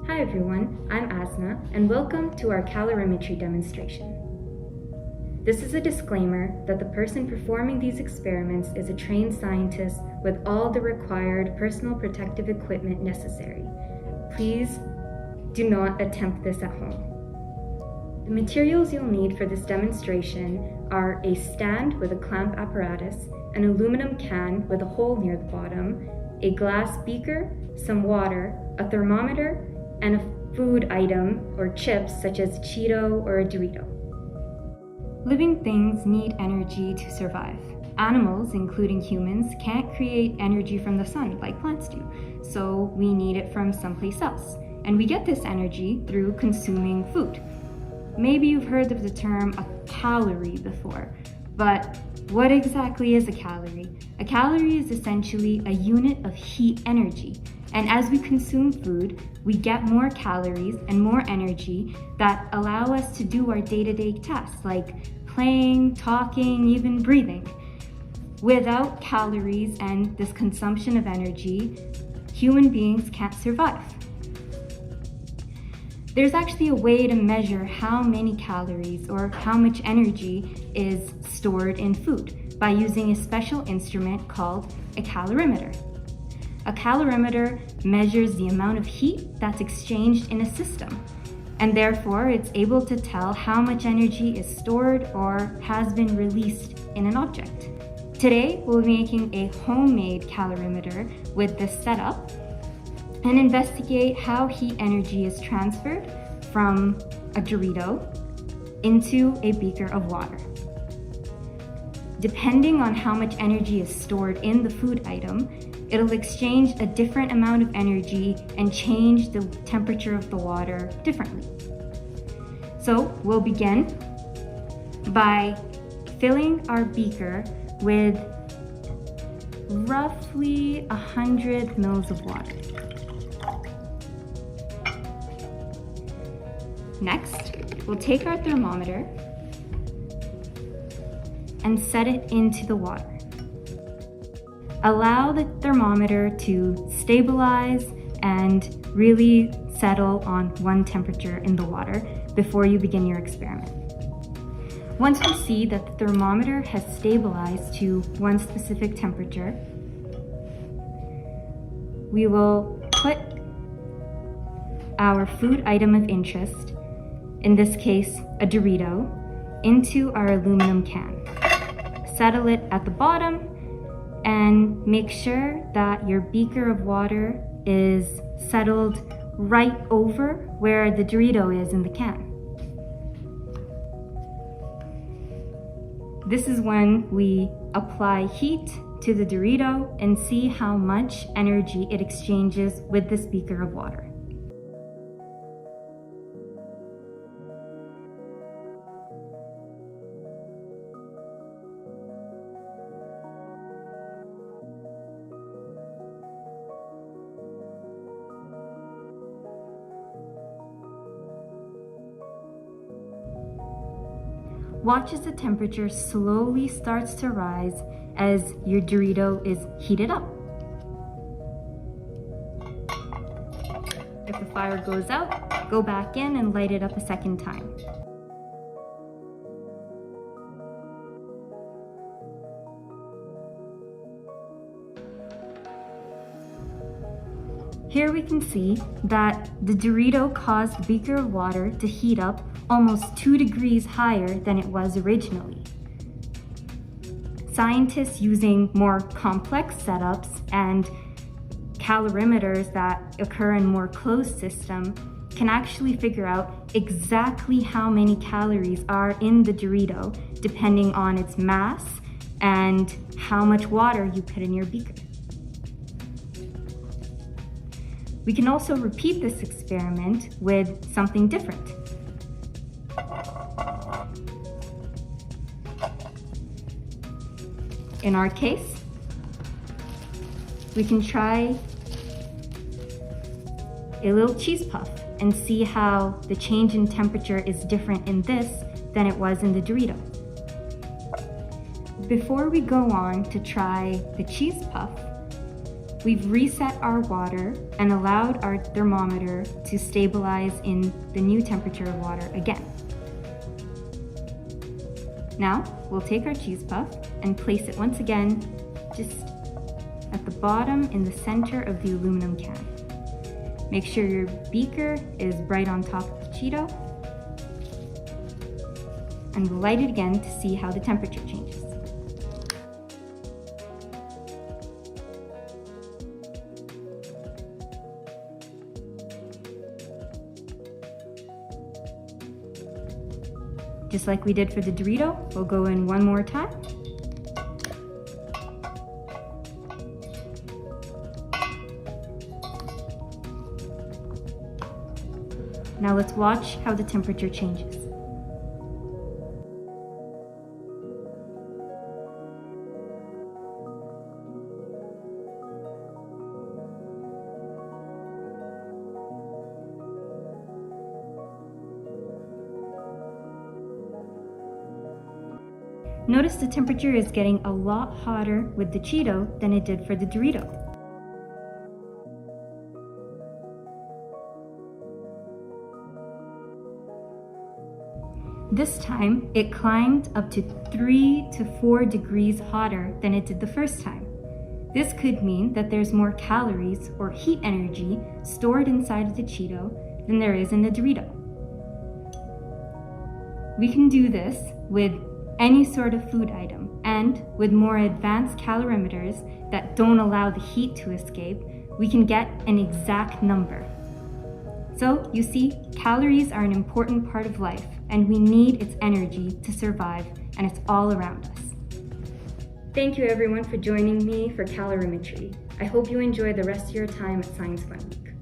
Hi everyone, I'm Asna, and welcome to our calorimetry demonstration. This is a disclaimer that the person performing these experiments is a trained scientist with all the required personal protective equipment necessary. Please do not attempt this at home. The materials you'll need for this demonstration are a stand with a clamp apparatus, an aluminum can with a hole near the bottom, a glass beaker, some water, a thermometer, and a food item or chips such as Cheeto or a Dorito. Living things need energy to survive. Animals, including humans, can't create energy from the sun like plants do, so we need it from someplace else. And we get this energy through consuming food. Maybe you've heard of the term a calorie before, but what exactly is a calorie? A calorie is essentially a unit of heat energy. And as we consume food, we get more calories and more energy that allow us to do our day-to-day tasks like playing, talking, even breathing. Without calories and this consumption of energy, human beings can't survive. There's actually a way to measure how many calories or how much energy is stored in food by using a special instrument called a calorimeter. A calorimeter measures the amount of heat that's exchanged in a system, and therefore it's able to tell how much energy is stored or has been released in an object. Today, we'll be making a homemade calorimeter with this setup and investigate how heat energy is transferred from a Dorito into a beaker of water. Depending on how much energy is stored in the food item, it'll exchange a different amount of energy and change the temperature of the water differently. So we'll begin by filling our beaker with roughly 100 mils of water. Next, we'll take our thermometer and set it into the water. Allow the thermometer to stabilize and really settle on one temperature in the water before you begin your experiment. Once we see that the thermometer has stabilized to one specific temperature, we will put our food item of interest, in this case a Dorito, into our aluminum can. Settle it at the bottom and make sure that your beaker of water is settled right over where the Dorito is in the can. This is when we apply heat to the Dorito and see how much energy it exchanges with this beaker of water. Watch as the temperature slowly starts to rise as your Dorito is heated up. If the fire goes out, go back in and light it up a second time. Here we can see that the Dorito caused the beaker of water to heat up almost 2 degrees higher than it was originally. Scientists using more complex setups and calorimeters that occur in more closed systems can actually figure out exactly how many calories are in the Dorito depending on its mass and how much water you put in your beaker. We can also repeat this experiment with something different. In our case, we can try a little cheese puff and see how the change in temperature is different in this than it was in the Dorito. Before we go on to try the cheese puff, we've reset our water and allowed our thermometer to stabilize in the new temperature of water again. Now, we'll take our cheese puff and place it once again just at the bottom in the center of the aluminum can. Make sure your beaker is right on top of the Cheeto, and we'll light it again to see how the temperature changes. Just like we did for the Dorito, we'll go in one more time. Now let's watch how the temperature changes. Notice the temperature is getting a lot hotter with the Cheeto than it did for the Dorito. This time, it climbed up to 3 to 4 degrees hotter than it did the first time. This could mean that there's more calories or heat energy stored inside of the Cheeto than there is in the Dorito. We can do this with any sort of food item, and with more advanced calorimeters that don't allow the heat to escape, we can get an exact number. So, you see, calories are an important part of life, and we need its energy to survive, and it's all around us. Thank you everyone for joining me for Calorimetry. I hope you enjoy the rest of your time at Science Fun Week.